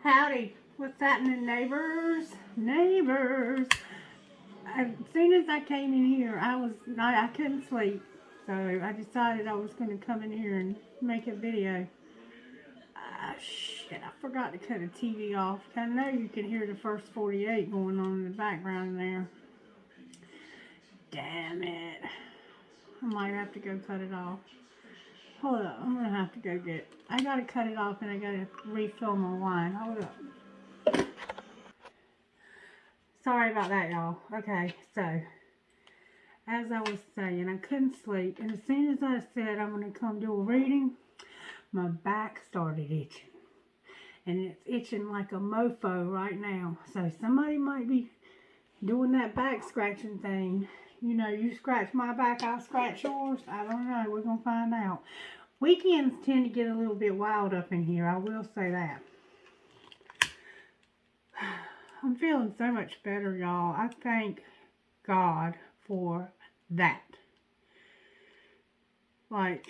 Howdy, what's happening, neighbors? Neighbors. As soon as I came in here, I couldn't sleep, so I decided I was going to come in here and make a video. Shit, I forgot to cut the TV off. I know you can hear the first 48 going on in the background there. Damn it. I might have to go cut it off. Hold up, I'm going to have to go I got to cut it off and I got to refill my wine. Hold up. Sorry about that, y'all. Okay, so, as I was saying, I couldn't sleep, and as soon as I said I'm going to come do a reading, my back started itching. And it's itching like a mofo right now. So somebody might be doing that back scratching thing. You know, you scratch my back, I'll scratch yours. I don't know. We're going to find out. Weekends tend to get a little bit wild up in here. I will say that. I'm feeling so much better, y'all. I thank God for that. Like,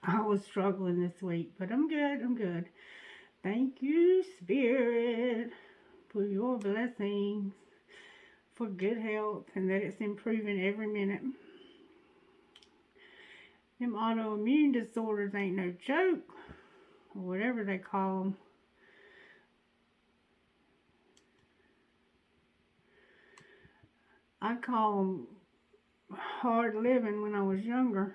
I was struggling this week, but I'm good. I'm good. Thank you, Spirit, for your blessings, for good health, and that it's improving every minute. Them autoimmune disorders ain't no joke, or whatever they call them. I call them hard living when I was younger.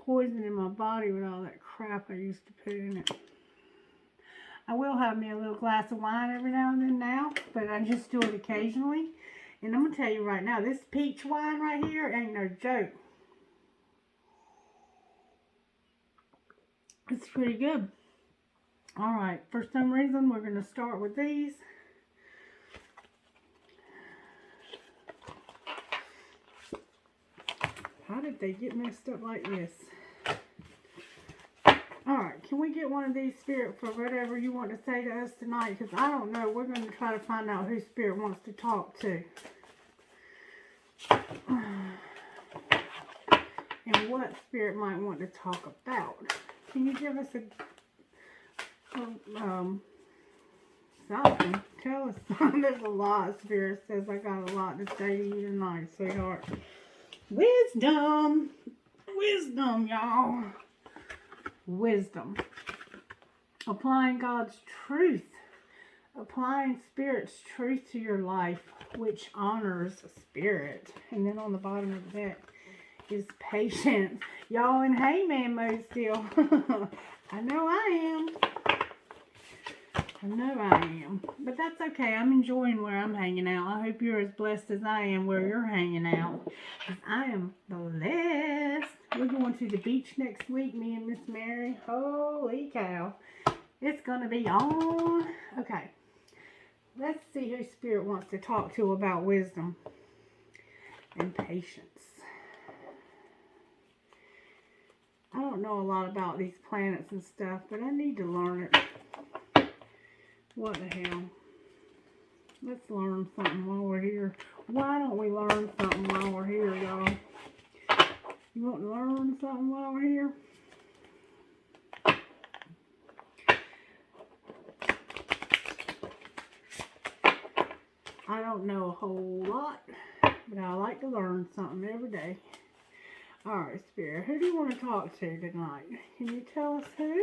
Poisoning my body with all that crap I used to put in it. I will have me a little glass of wine every now and then now, but I just do it occasionally. And I'm going to tell you right now, this peach wine right here ain't no joke. It's pretty good. Alright, for some reason we're going to start with these. How did they get messed up like this? Alright, can we get one of these, Spirit, for whatever you want to say to us tonight? Because I don't know. We're going to try to find out who Spirit wants to talk to. And what Spirit might want to talk about. Can you give us something? Tell us something. There's a lot. Spirit says I got a lot to say to you tonight, sweetheart. Wisdom. Wisdom, y'all. Wisdom. Applying God's truth. Applying Spirit's truth to your life, which honors Spirit. And then on the bottom of the deck is patience. Y'all in Hangman mode still. I know I am. I know I am. But that's okay. I'm enjoying where I'm hanging out. I hope you're as blessed as I am where you're hanging out. Because I am blessed. We're going to the beach next week, me and Miss Mary. Holy cow. It's going to be on. Okay. Let's see who Spirit wants to talk to about wisdom and patience. I don't know a lot about these planets and stuff, but I need to learn it. What the hell? Let's learn something while we're here. Why don't we learn something while we're here, y'all? You want to learn something while we're here? I don't know a whole lot, but I like to learn something every day. Alright, Spirit, who do you want to talk to tonight? Can you tell us who?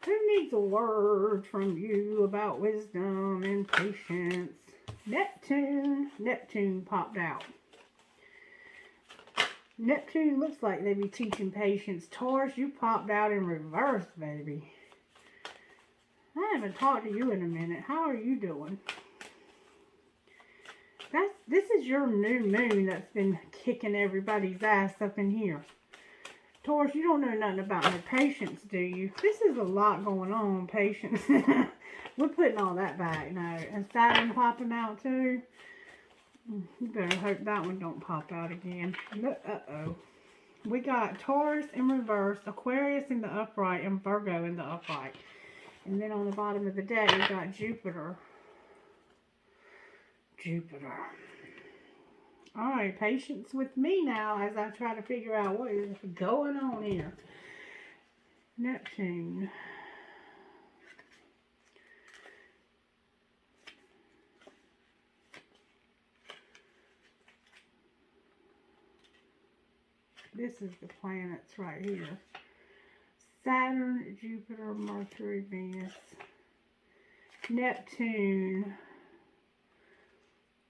Who needs a word from you about wisdom and patience? Neptune. Neptune popped out. Neptune looks like they be teaching patience. Taurus, you popped out in reverse, baby. I haven't talked to you in a minute. How are you doing? This is your new moon that's been kicking everybody's ass up in here. Taurus, you don't know nothing about no patience, do you? This is a lot going on, patience. We're putting all that back now. And Saturn popping out too. You better hope that one don't pop out again. Uh-oh. We got Taurus in reverse, Aquarius in the upright, and Virgo in the upright. And then on the bottom of the deck, we got Jupiter. Jupiter. Alright, patience with me now as I try to figure out what is going on here. Neptune. This is the planets right here. Saturn, Jupiter, Mercury, Venus, Neptune.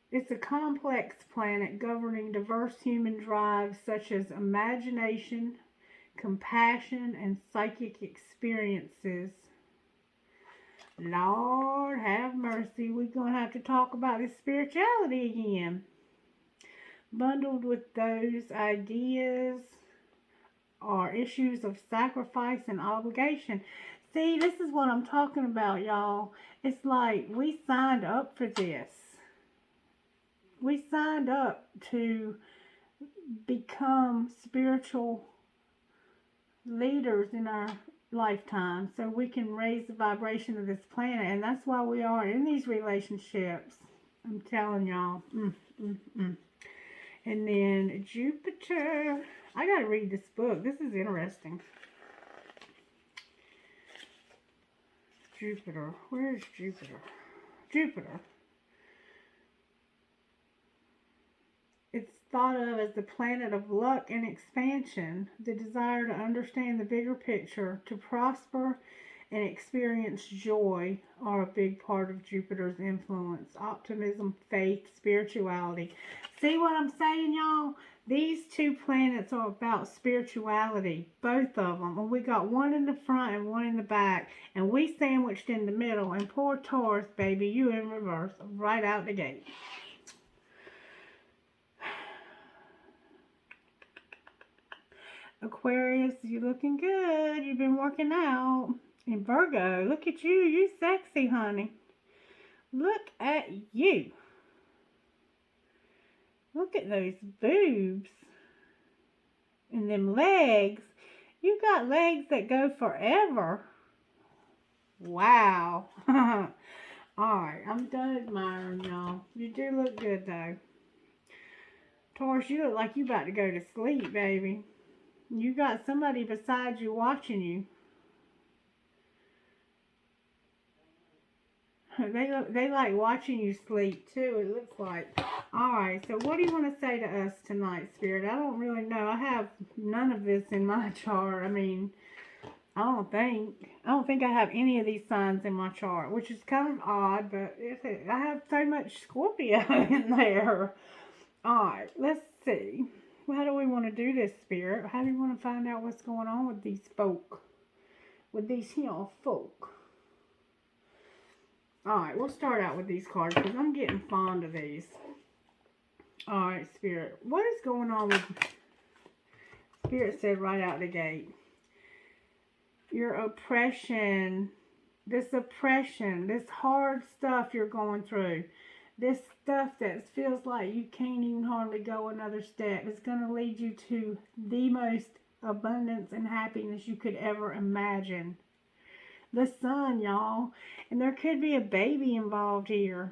It's a complex planet governing diverse human drives such as imagination, compassion, and psychic experiences. Lord have mercy, we're going to have to talk about this spirituality again. Bundled with those ideas are issues of sacrifice and obligation. See, this is what I'm talking about, y'all. It's like we signed up for this. We signed up to become spiritual leaders in our lifetime so we can raise the vibration of this planet. And that's why we are in these relationships. I'm telling y'all. And then Jupiter. I got to read this book. This is interesting. Jupiter. Where is Jupiter? Jupiter. It's thought of as the planet of luck and expansion, the desire to understand the bigger picture, to prosper and experience joy are a big part of Jupiter's influence. Optimism, faith, spirituality. See what I'm saying, y'all? These two planets are about spirituality, both of them. And we got one in the front and one in the back. And we sandwiched in the middle. And poor Taurus, baby, you in reverse, right out the gate. Aquarius, you looking good. You've been working out. And Virgo, look at you. You sexy, honey. Look at you. Look at those boobs. And them legs. You got legs that go forever. Wow. Alright, I'm done admiring y'all. You do look good, though. Taurus, you look like you about to go to sleep, baby. You got somebody beside you watching you. They like watching you sleep too, it looks like. Alright, so what do you want to say to us tonight, Spirit? I don't really know. I have none of this in my chart. I mean, I don't think I have any of these signs in my chart, which is kind of odd, but I have so much Scorpio in there. Alright, let's see. How do we want to do this, Spirit? How do you want to find out what's going on with these folk? With these folk? Alright, we'll start out with these cards because I'm getting fond of these. Alright, Spirit. What is going on with... Spirit said right out the gate. Your oppression. This oppression. This hard stuff you're going through. This stuff that feels like you can't even hardly go another step. Is going to lead you to the most abundance and happiness you could ever imagine. The sun, y'all. And there could be a baby involved here.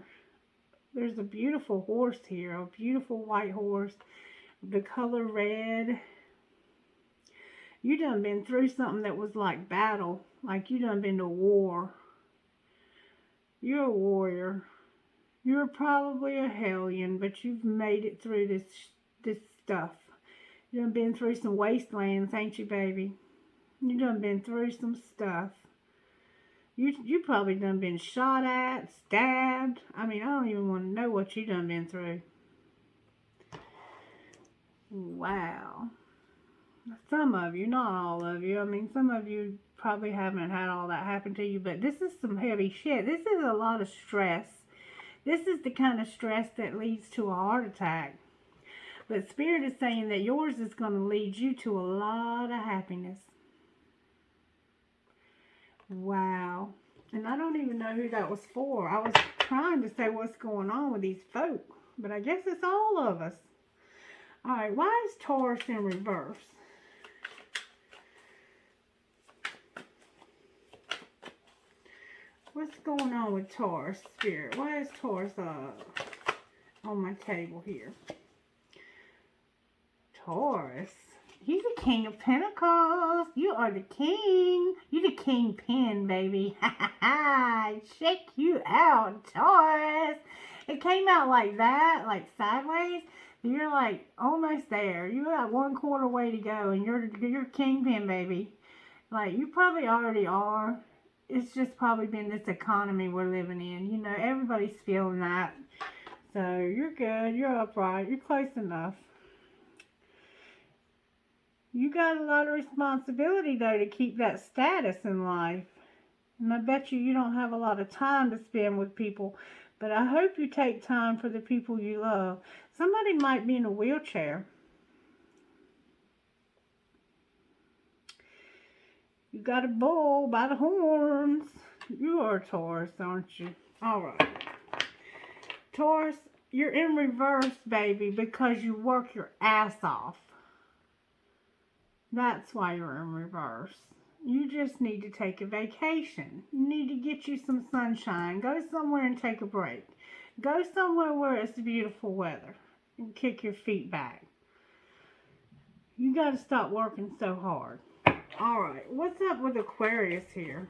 There's a beautiful horse here. A beautiful white horse. The color red. You done been through something that was like battle. Like you done been to war. You're a warrior. You're probably a hellion, but you've made it through this stuff. You done been through some wastelands, ain't you, baby? You done been through some stuff. You probably done been shot at, stabbed. I mean, I don't even want to know what you done been through. Wow. Some of you, not all of you. I mean, some of you probably haven't had all that happen to you, but this is some heavy shit. This is a lot of stress. This is the kind of stress that leads to a heart attack. But Spirit is saying that yours is going to lead you to a lot of happiness. Wow. And I don't even know who that was for. I was trying to say what's going on with these folk. But I guess it's all of us. Alright, why is Taurus in reverse? What's going on with Taurus, Spirit? Why is Taurus on my table here? Taurus. He's the King of Pentacles. You are the king. You the kingpin, baby. Ha ha ha. Check you out, Taurus. It came out like that, like sideways. You're like almost there. You got 1/4 way to go, and you're kingpin, baby. Like you probably already are. It's just probably been this economy we're living in. You know, everybody's feeling that. So you're good. You're upright. You're close enough. You got a lot of responsibility, though, to keep that status in life. And I bet you don't have a lot of time to spend with people. But I hope you take time for the people you love. Somebody might be in a wheelchair. You got a bull by the horns. You are a Taurus, aren't you? All right. Taurus, you're in reverse, baby, because you work your ass off. That's why you're in reverse. You just need to take a vacation. You need to get you some sunshine. Go somewhere and take a break. Go somewhere where it's beautiful weather and kick your feet back. You got to stop working so hard. All right, what's up with Aquarius here?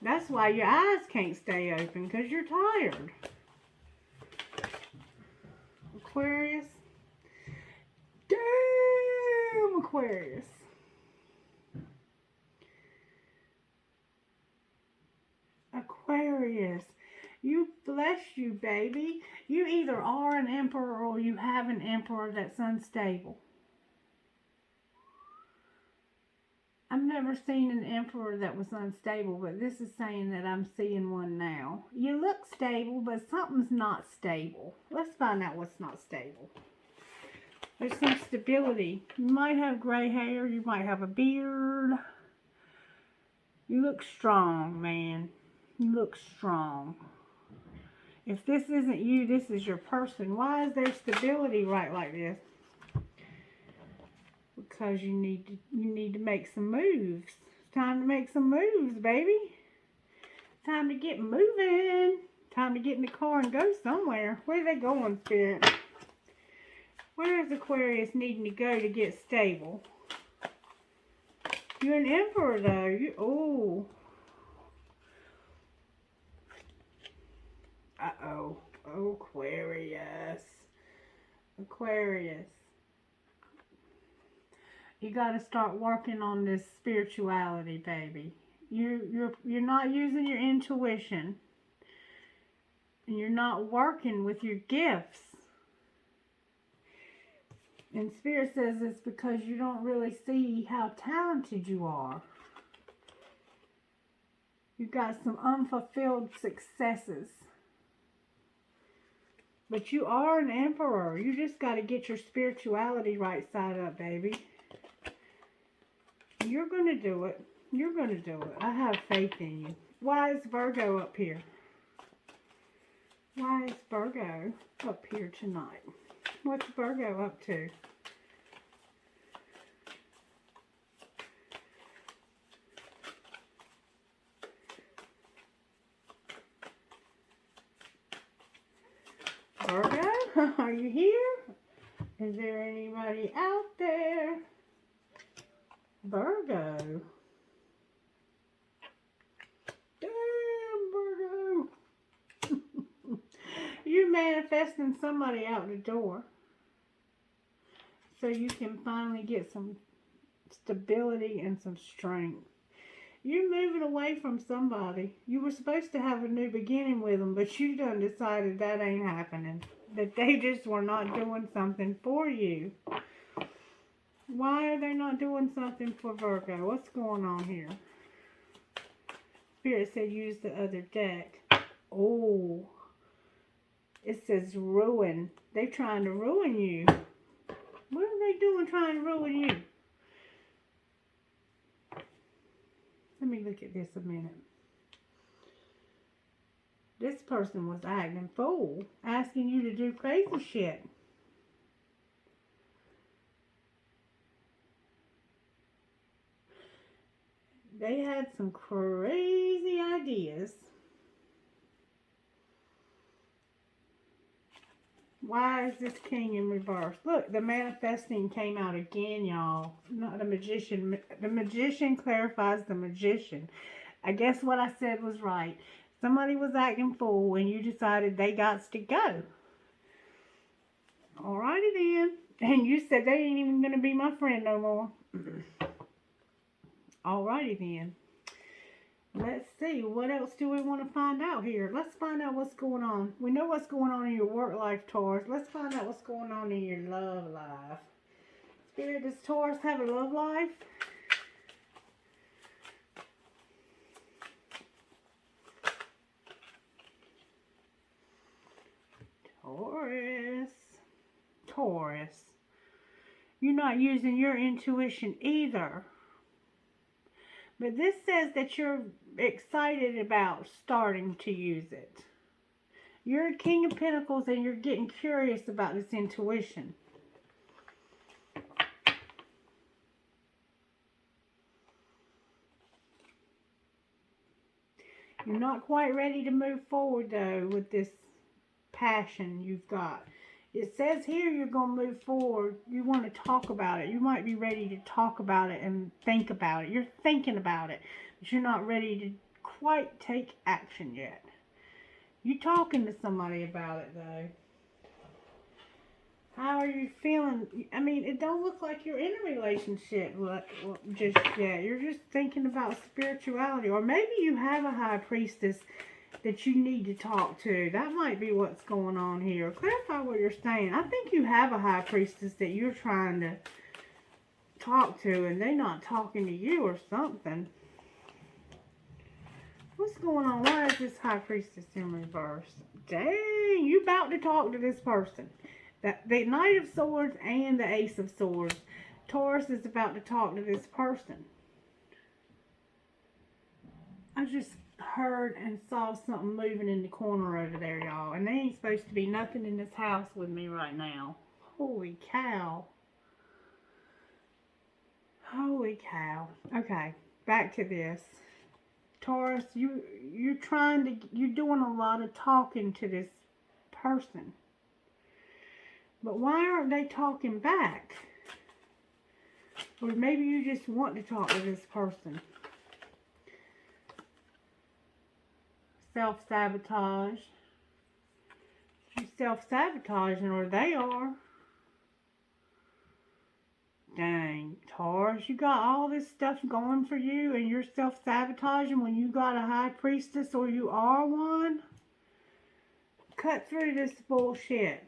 That's why your eyes can't stay open, because you're tired. Aquarius. Damn, Aquarius. Aquarius. You bless you, baby. You either are an emperor or you have an emperor that's unstable. I've never seen an emperor that was unstable, but this is saying that I'm seeing one now. You look stable, but something's not stable. Let's find out what's not stable. There's some stability. You might have gray hair. You might have a beard. You look strong, man. You look strong. If this isn't you, this is your person. Why is there stability right like this? Because you need to make some moves. It's time to make some moves, baby. Time to get moving. Time to get in the car and go somewhere. Where are they going, Spirit? Where is Aquarius needing to go to get stable? You're an emperor, though. Uh-oh. Aquarius. Aquarius. You got to start working on this spirituality, baby. You're not using your intuition. And you're not working with your gifts. And Spirit says it's because you don't really see how talented you are. You've got some unfulfilled successes. But you are an emperor. You just got to get your spirituality right side up, baby. You're going to do it. You're going to do it. I have faith in you. Why is Virgo up here? Why is Virgo up here tonight? What's Virgo up to? Virgo, are you here? Is there anybody out there? Virgo. Damn, Virgo. You're manifesting somebody out the door. So you can finally get some stability and some strength. You're moving away from somebody. You were supposed to have a new beginning with them, but you done decided that ain't happening. That they just were not doing something for you. Why are they not doing something for Virgo? What's going on here? Spirit said use the other deck. Oh. It says ruin. They're trying to ruin you. What are they doing trying to ruin you? Let me look at this a minute. This person was acting fool, asking you to do crazy shit. They had some crazy ideas. Why is this king in reverse? Look, the manifesting came out again, y'all. Not the magician. The magician clarifies the magician. I guess what I said was right. Somebody was acting fool and you decided they got to go. Alrighty then. And you said they ain't even going to be my friend no more. Alrighty then. Let's see. What else do we want to find out here? Let's find out what's going on. We know what's going on in your work life, Taurus. Let's find out what's going on in your love life. Spirit, does Taurus have a love life? Taurus. You're not using your intuition either. But this says that you're excited about starting to use it. You're a King of Pentacles and you're getting curious about this intuition. You're not quite ready to move forward though with this passion you've got. It says here you're going to move forward. You want to talk about it. You might be ready to talk about it and think about it. You're thinking about it, but you're not ready to quite take action yet. You're talking to somebody about it though. How are you feeling? I mean, it don't look like you're in a relationship just yet. You're just thinking about spirituality. Or maybe you have a high priestess that you need to talk to. That might be what's going on here. Clarify what you're saying. I think you have a high priestess that you're trying to talk to and they're not talking to you or something. What's going on? Why is this high priestess in reverse? Dang, you about to talk to this person. The Knight of Swords and the Ace of Swords. Taurus is about to talk to this person. I just heard and saw something moving in the corner over there, y'all. And there ain't supposed to be nothing in this house with me right now. Holy cow. Holy cow. Okay, back to this. Taurus, you're doing a lot of talking to this person. But why aren't they talking back? Or maybe you just want to talk to this person. Self-sabotage. You're self-sabotaging, or they are. Dang, Taurus, you got all this stuff going for you and you're self-sabotaging when you got a high priestess or you are one? Cut through this bullshit.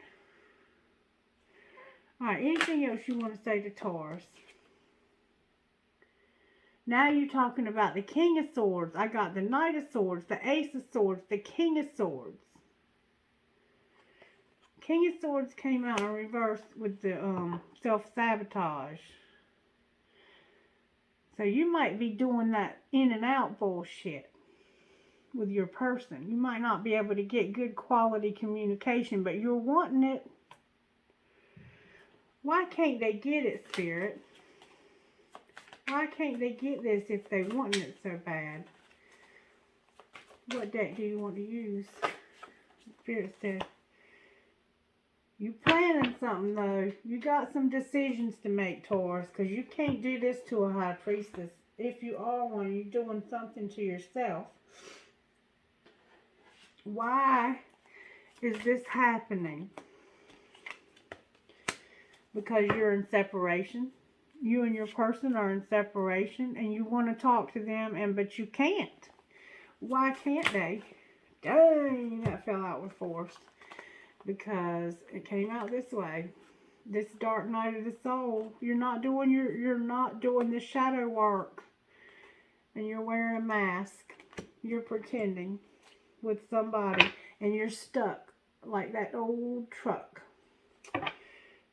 Alright, anything else you want to say to Taurus? Now you're talking about the King of Swords. I got the Knight of Swords, the Ace of Swords, the King of Swords. King of Swords came out in reverse with the self-sabotage. So you might be doing that in and out bullshit with your person. You might not be able to get good quality communication, but you're wanting it. Why can't they get it, Spirit? Why can't they get this if they want it so bad? What deck do you want to use? Spirit said, you planning something though. You got some decisions to make, Taurus, because you can't do this to a high priestess. If you are one, you're doing something to yourself. Why is this happening? Because you're in separation. You and your person are in separation and you want to talk to them, but you can't. Why can't they? Dang, that fell out with force. Because it came out this way. This dark night of the soul. You're not doing the shadow work. And you're wearing a mask. You're pretending with somebody. And you're stuck like that old truck.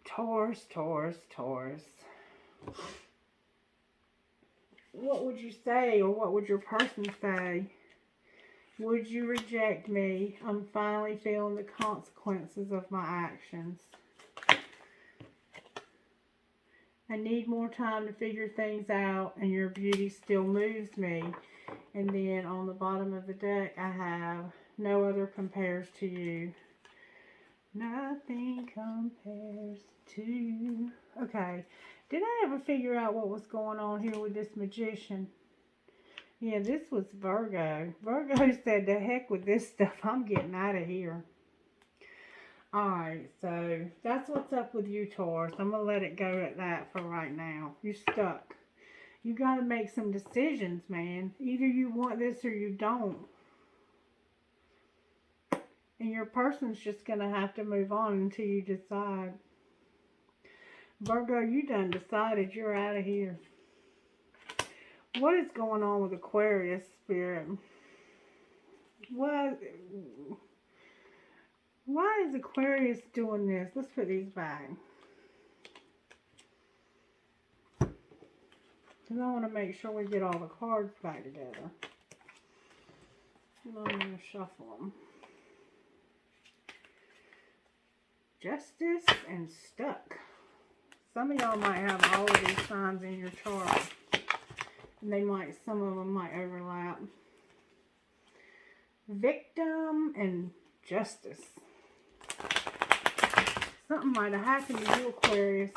Taurus, Taurus, Taurus. What would you say, or what would your person say? Would you reject me? I'm finally feeling the consequences of my actions. I need more time to figure things out, and your beauty still moves me. And then on the bottom of the deck, I have no other compares to you. Nothing compares to you. Okay. Did I ever figure out what was going on here with this magician? Yeah, this was Virgo. Virgo said, the heck with this stuff. I'm getting out of here. Alright, so that's what's up with you, Taurus. I'm going to let it go at that for right now. You're stuck. You got to make some decisions, man. Either you want this or you don't. And your person's just going to have to move on until you decide. Virgo, you done decided you're out of here. What is going on with Aquarius, Spirit? Why is Aquarius doing this? Let's put these back. Because I want to make sure we get all the cards back together. And I'm going to shuffle them. Justice and stuck. Some of y'all might have all of these signs in your chart. And some of them might overlap. Victim and justice. Something might have happened to you, Aquarius.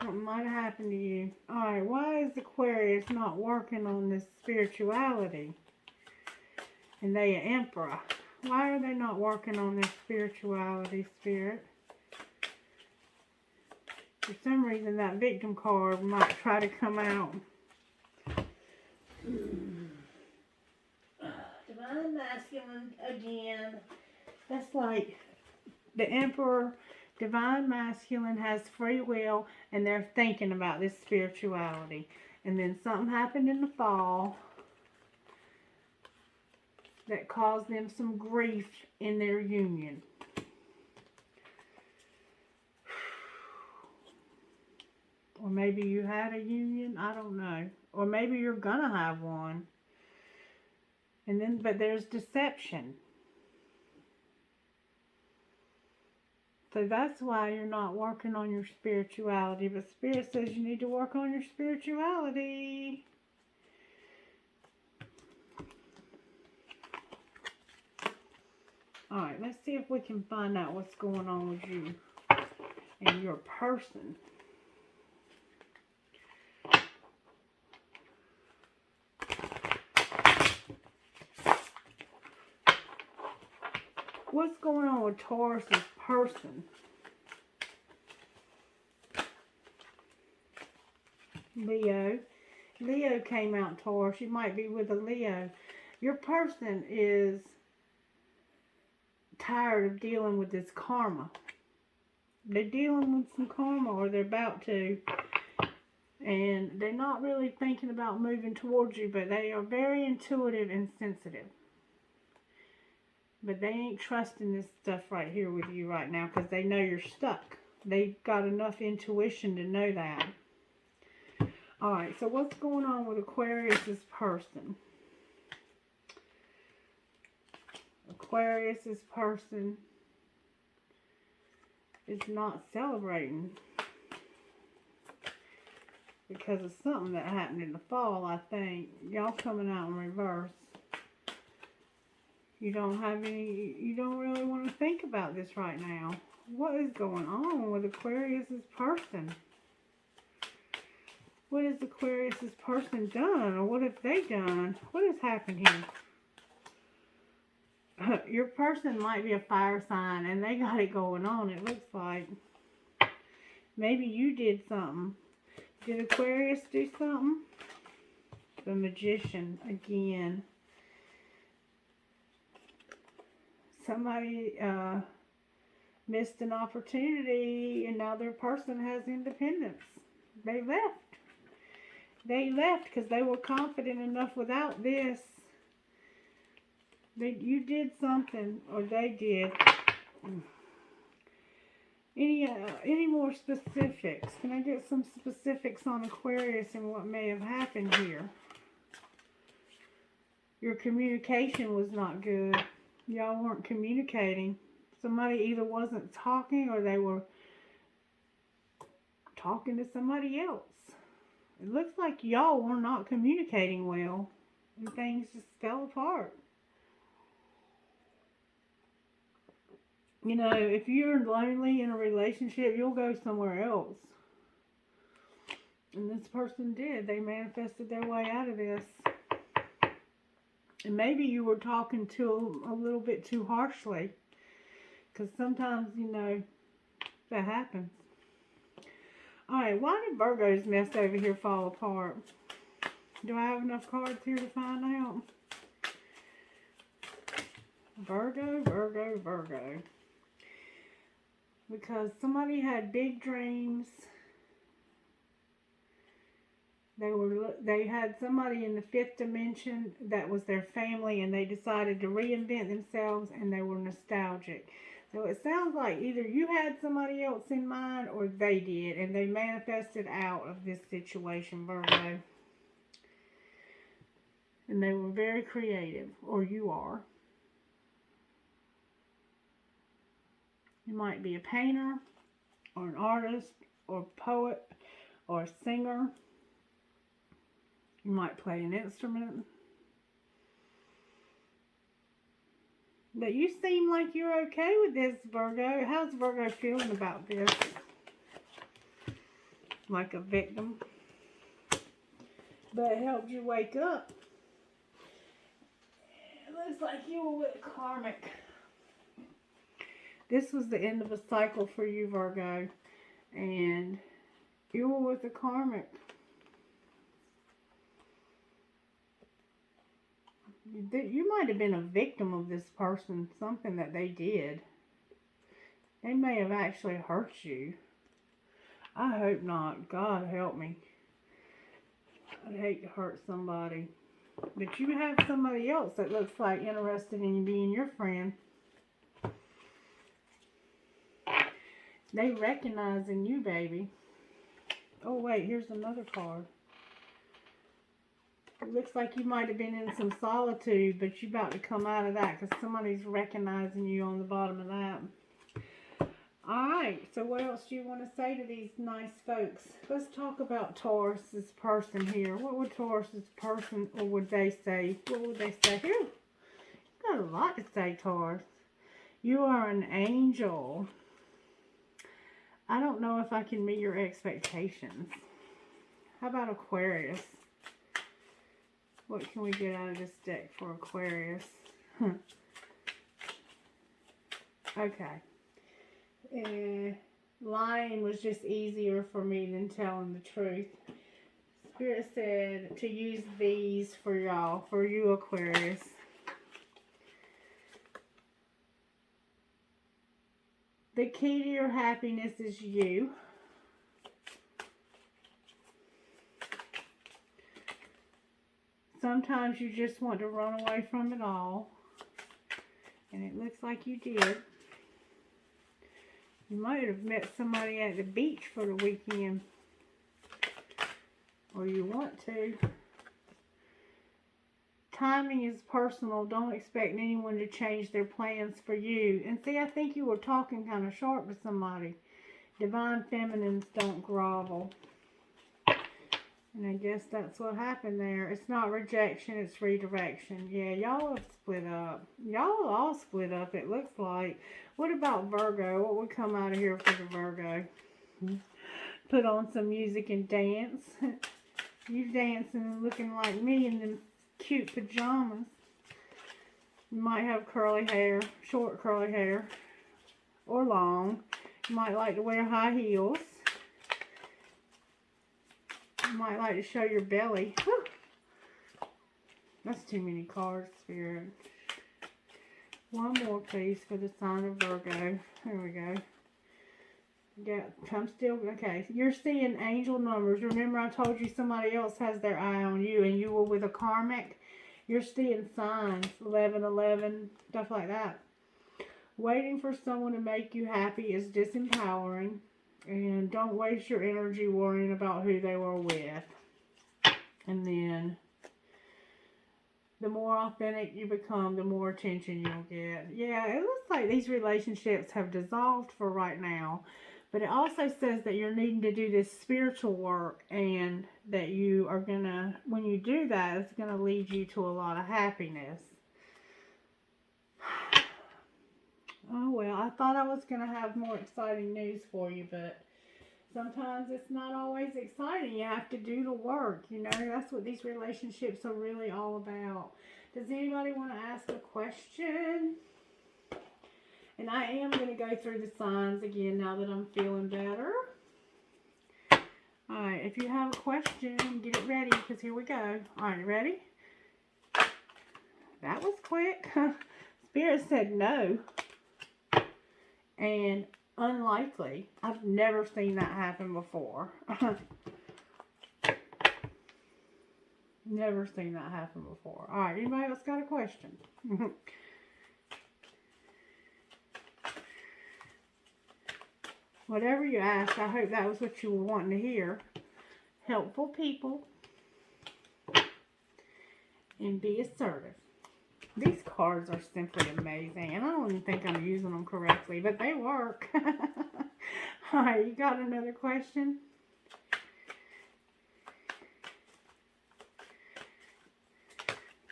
Something might have happened to you. Alright, why is Aquarius not working on this spirituality? And they an emperor. Why are they not working on this spirituality, Spirit? For some reason, that victim card might try to come out. Divine Masculine again. That's like the Emperor. Divine Masculine has free will, and they're thinking about this spirituality. And then something happened in the fall that caused them some grief in their union. Or maybe you had a union, I don't know. Or maybe you're gonna have one. But there's deception. So that's why you're not working on your spirituality. But Spirit says you need to work on your spirituality. Alright, let's see if we can find out what's going on with you and your person. What's going on with Taurus's person? Leo. Leo came out, Taurus. You might be with a Leo. Your person is tired of dealing with this karma. They're dealing with some karma, or they're about to. And they're not really thinking about moving towards you, but they are very intuitive and sensitive. But they ain't trusting this stuff right here with you right now because they know you're stuck. They've got enough intuition to know that. Alright, so what's going on with Aquarius's person? Aquarius's person is not celebrating because of something that happened in the fall, I think. Y'all coming out in reverse. You don't really want to think about this right now. What is going on with Aquarius's person? What has Aquarius's person done? Or what have they done? What has happened here? Your person might be a fire sign and they got it going on, it looks like. Maybe you did something. Did Aquarius do something? The Magician again. Somebody missed an opportunity and now their person has independence. They left. They left because they were confident enough without this. You did something, or they did. Any more specifics? Can I get some specifics on Aquarius and what may have happened here? Your communication was not good. Y'all weren't communicating. Somebody either wasn't talking or they were talking to somebody else. It looks like y'all were not communicating well and things just fell apart. You know, if you're lonely in a relationship, you'll go somewhere else. And this person did. They manifested their way out of this. And maybe you were talking to them a little bit too harshly. Because sometimes, you know, that happens. Alright, why did Virgo's mess over here fall apart? Do I have enough cards here to find out? Virgo, Virgo, Virgo. Because somebody had big dreams. They had somebody in the fifth dimension that was their family, and they decided to reinvent themselves, and they were nostalgic. So it sounds like either you had somebody else in mind or they did, and they manifested out of this situation, Virgo. And they were very creative, or you are. You might be a painter, or an artist, or a poet, or a singer. You might play an instrument. But you seem like you're okay with this, Virgo. How's Virgo feeling about this? Like a victim. But it helped you wake up. It looks like you were with karmic. This was the end of a cycle for you, Virgo. And you were with a karmic. You might have been a victim of this person, something that they did. They may have actually hurt you. I hope not. God help me. I'd hate to hurt somebody. But you have somebody else that looks like interested in being your friend. They recognizing you, baby. Oh, wait, here's another card. It looks like you might have been in some solitude, but you're about to come out of that because somebody's recognizing you on the bottom of that. Alright, so what else do you want to say to these nice folks? Let's talk about Taurus's person here. What would Taurus's person, or would they say? What would they say? Here, you got a lot to say, Taurus. You are an angel. I don't know if I can meet your expectations. How about Aquarius? What can we get out of this deck for Aquarius? Okay. Lying was just easier for me than telling the truth. Spirit said to use these for y'all, for you Aquarius. The key to your happiness is you. Sometimes you just want to run away from it all. And it looks like you did. You might have met somebody at the beach for the weekend. Or you want to. Timing is personal. Don't expect anyone to change their plans for you. And see, I think you were talking kind of sharp to somebody. Divine feminines don't grovel. And I guess that's what happened there. It's not rejection, it's redirection. Yeah, y'all have split up. Y'all all split up, it looks like. What about Virgo? What would come out of here for the Virgo? Put on some music and dance. You dancing looking like me in them cute pajamas. You might have curly hair, short curly hair, or long. You might like to wear high heels. You might like to show your belly. Whew. That's too many cards, Spirit. One more, please, for the sign of Virgo. There we go. Yeah, I'm still, okay. You're seeing angel numbers. Remember I told you somebody else has their eye on you and you were with a karmic? You're seeing signs, 1111, stuff like that. Waiting for someone to make you happy is disempowering. And don't waste your energy worrying about who they were with. And then, the more authentic you become, the more attention you'll get. Yeah, it looks like these relationships have dissolved for right now. But it also says that you're needing to do this spiritual work. And that you are going to, when you do that, it's going to lead you to a lot of happiness. Oh, well, I thought I was going to have more exciting news for you, but sometimes it's not always exciting. You have to do the work, you know. That's what these relationships are really all about. Does anybody want to ask a question? And I am going to go through the signs again now that I'm feeling better. Alright, if you have a question, get it ready, because here we go. Alright, ready? That was quick. Spirit said no. And unlikely. I've never seen that happen before. Never seen that happen before. Alright, anybody else got a question? Whatever you asked, I hope that was what you were wanting to hear. Helpful people. And be assertive. These cards are simply amazing. And I don't even think I'm using them correctly, but they work. Alright, you got another question?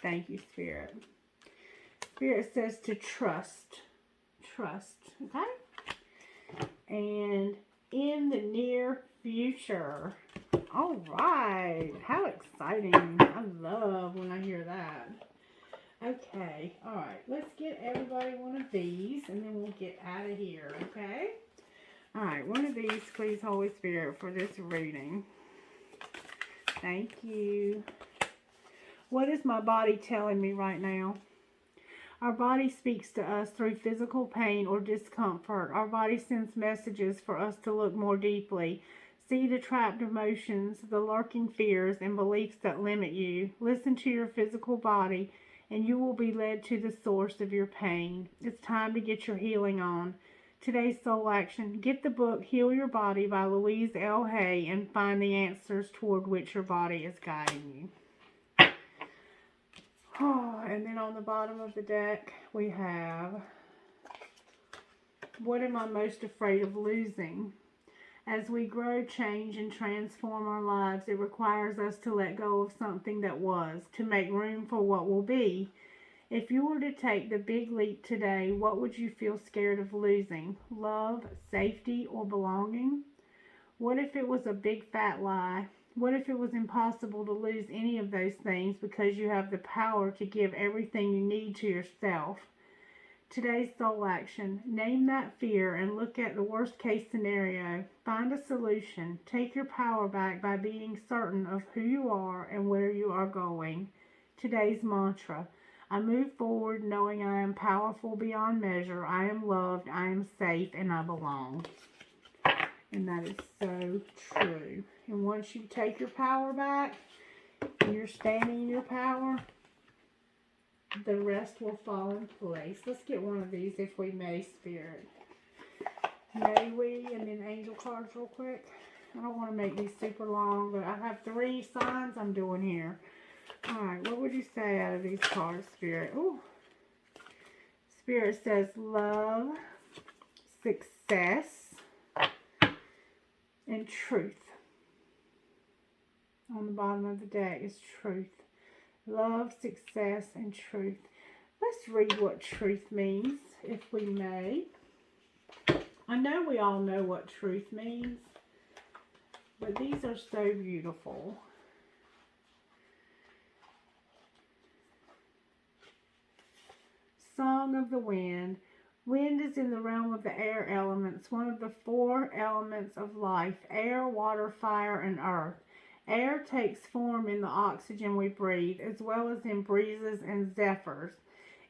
Thank you, Spirit. Spirit says to trust. Trust. Okay? And in the near future. Alright. How exciting. I love when I hear that. Okay. Alright. Let's get everybody one of these and then we'll get out of here. Okay? Alright. One of these, please, Holy Spirit, for this reading. Thank you. What is my body telling me right now? Our body speaks to us through physical pain or discomfort. Our body sends messages for us to look more deeply. See the trapped emotions, the lurking fears, and beliefs that limit you. Listen to your physical body, and you will be led to the source of your pain. It's time to get your healing on. Today's soul action. Get the book Heal Your Body by Louise L. Hay and find the answers toward which your body is guiding you. Oh, and then on the bottom of the deck, we have, what am I most afraid of losing? As we grow, change, and transform our lives, it requires us to let go of something that was, to make room for what will be. If you were to take the big leap today, what would you feel scared of losing? Love, safety, or belonging? What if it was a big fat lie? What if it was impossible to lose any of those things because you have the power to give everything you need to yourself? Today's soul action. Name that fear and look at the worst case scenario. Find a solution. Take your power back by being certain of who you are and where you are going. Today's mantra. I move forward knowing I am powerful beyond measure. I am loved, I am safe, and I belong. And that is so true. And once you take your power back, and you're standing in your power, the rest will fall in place. Let's get one of these if we may, Spirit. May we? And then angel cards real quick. I don't want to make these super long, but I have 3 signs I'm doing here. Alright, what would you say out of these cards, Spirit? Ooh. Spirit says love, success, and truth. On the bottom of the deck is truth. Love, success, and truth. Let's read what truth means, if we may. I know we all know what truth means, but these are so beautiful. Song of the Wind. Wind is in the realm of the air elements, one of the 4 elements of life: air, water, fire, and earth. Air takes form in the oxygen we breathe, as well as in breezes and zephyrs.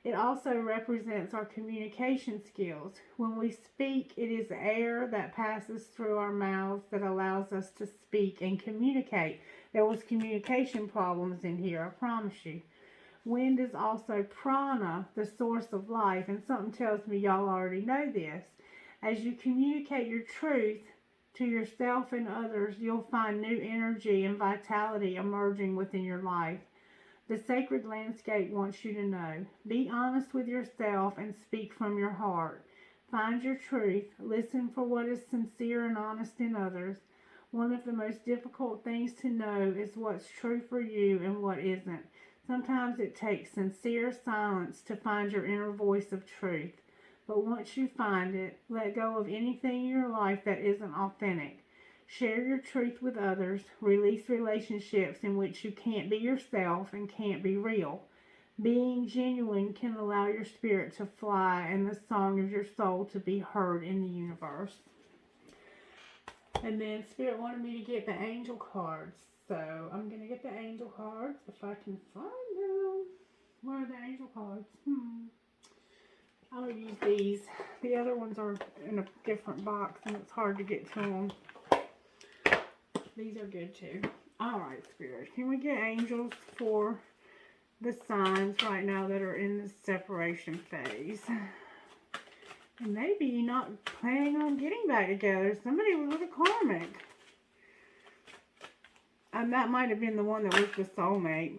It also represents our communication skills. When we speak, it is air that passes through our mouths that allows us to speak and communicate. There was communication problems in here, I promise you. Wind is also prana, the source of life, and something tells me y'all already know this. As you communicate your truth to yourself and others, you'll find new energy and vitality emerging within your life. The sacred landscape wants you to know. Be honest with yourself and speak from your heart. Find your truth. Listen for what is sincere and honest in others. One of the most difficult things to know is what's true for you and what isn't. Sometimes it takes sincere silence to find your inner voice of truth. But once you find it, let go of anything in your life that isn't authentic. Share your truth with others. Release relationships in which you can't be yourself and can't be real. Being genuine can allow your spirit to fly and the song of your soul to be heard in the universe. And then Spirit wanted me to get the angel cards. So I'm going to get the angel cards if I can find them. Where are the angel cards? I'll use these. The other ones are in a different box and it's hard to get to them. These are good too. Alright, Spirit. Can we get angels for the signs right now that are in the separation phase? And maybe you're not planning on getting back together. Somebody was with a karmic. And that might have been the one that was the soulmate.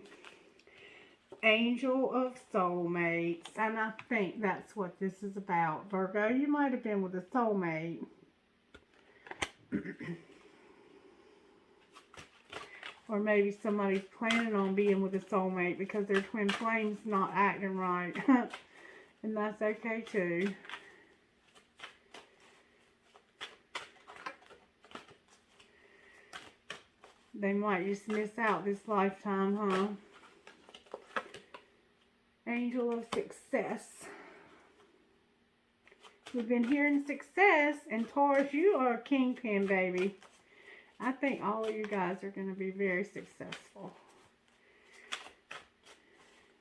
Angel of soulmates. And I think that's what this is about. Virgo, you might have been with a soulmate. Or maybe somebody's planning on being with a soulmate because their twin flame's not acting right. And that's okay too. They might just miss out this lifetime, huh? Angel of success. We've been hearing success, and Taurus, you are a kingpin, baby. I think all of you guys are going to be very successful.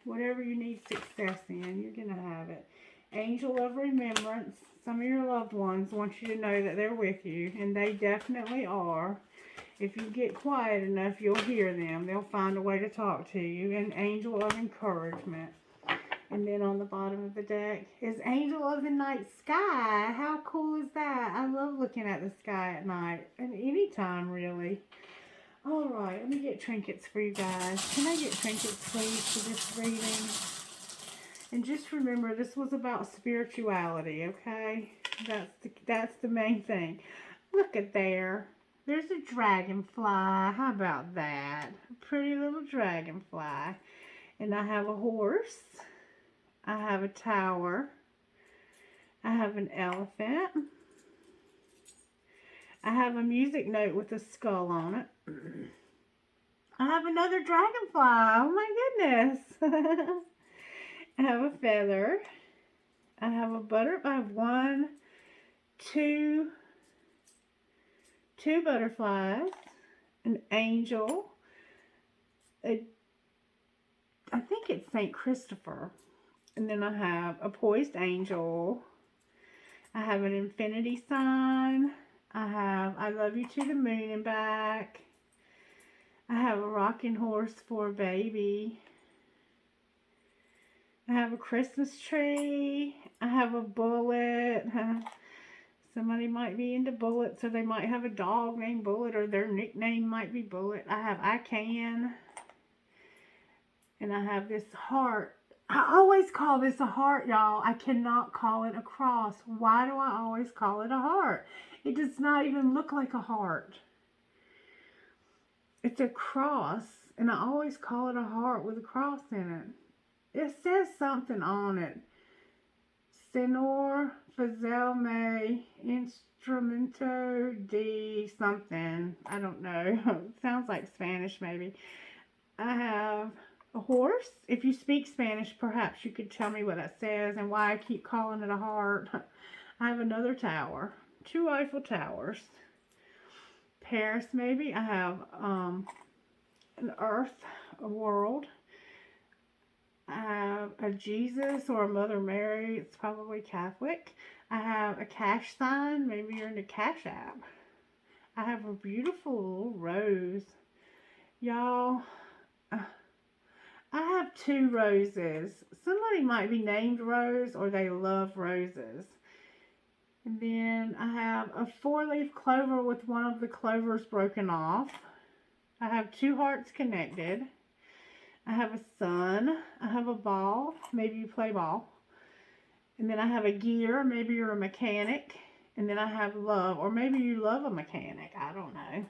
Whatever you need success in, you're going to have it. Angel of remembrance. Some of your loved ones want you to know that they're with you, and they definitely are. If you get quiet enough, you'll hear them. They'll find a way to talk to you. And angel of encouragement. And then on the bottom of the deck is Angel of the Night Sky. How cool is that? I love looking at the sky at night. And anytime, really. Alright, let me get trinkets for you guys. Can I get trinkets, please, for this reading? And just remember, this was about spirituality, okay? That's the main thing. Look at there. There's a dragonfly. How about that? A pretty little dragonfly. And I have a horse. I have a tower. I have an elephant. I have a music note with a skull on it. I have another dragonfly. Oh my goodness. I have a feather. I have a butterfly. I have two butterflies. An angel. I think it's St. Christopher. And then I have a poised angel. I have an infinity sign. I have I love you to the moon and back. I have a rocking horse for a baby. I have a Christmas tree. I have a bullet. Somebody might be into bullets, or they might have a dog named Bullet, or their nickname might be Bullet. I have I can. And I have this heart. I always call this a heart, y'all. I cannot call it a cross. Why do I always call it a heart? It does not even look like a heart. It's a cross, and I always call it a heart with a cross in it. It says something on it. Senor Fazel Me Instrumento de something. I don't know. It sounds like Spanish, maybe. I have a horse. If you speak Spanish, perhaps you could tell me what that says and why I keep calling it a heart. I have another tower. 2 Eiffel Towers. Paris, maybe. I have an earth, a world. I have a Jesus or a Mother Mary. It's probably Catholic. I have a cash sign. Maybe you're into Cash App. I have a beautiful little rose. Y'all, I have 2 roses. Somebody might be named Rose, or they love roses. And then I have a 4-leaf clover with one of the clovers broken off. I have 2 hearts connected. I have a sun. I have a ball. Maybe you play ball. And then I have a gear. Maybe you're a mechanic. And then I have love. Or maybe you love a mechanic. I don't know.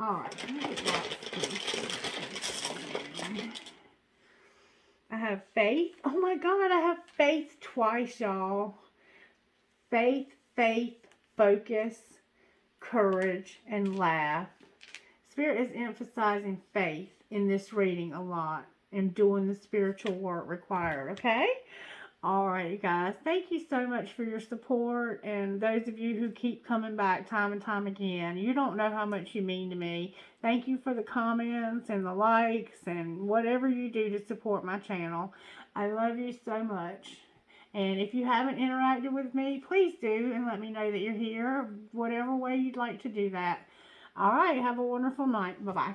Alright, let me get lots. I have faith. Oh my God, I have faith twice, y'all. faith, faith, focus, courage, and laugh. Spirit is emphasizing faith in this reading a lot and doing the spiritual work required, okay? All right, you guys. Thank you so much for your support, and those of you who keep coming back time and time again. You don't know how much you mean to me. Thank you for the comments and the likes and whatever you do to support my channel. I love you so much. And if you haven't interacted with me, please do and let me know that you're here, whatever way you'd like to do that. All right, have a wonderful night. Bye-bye.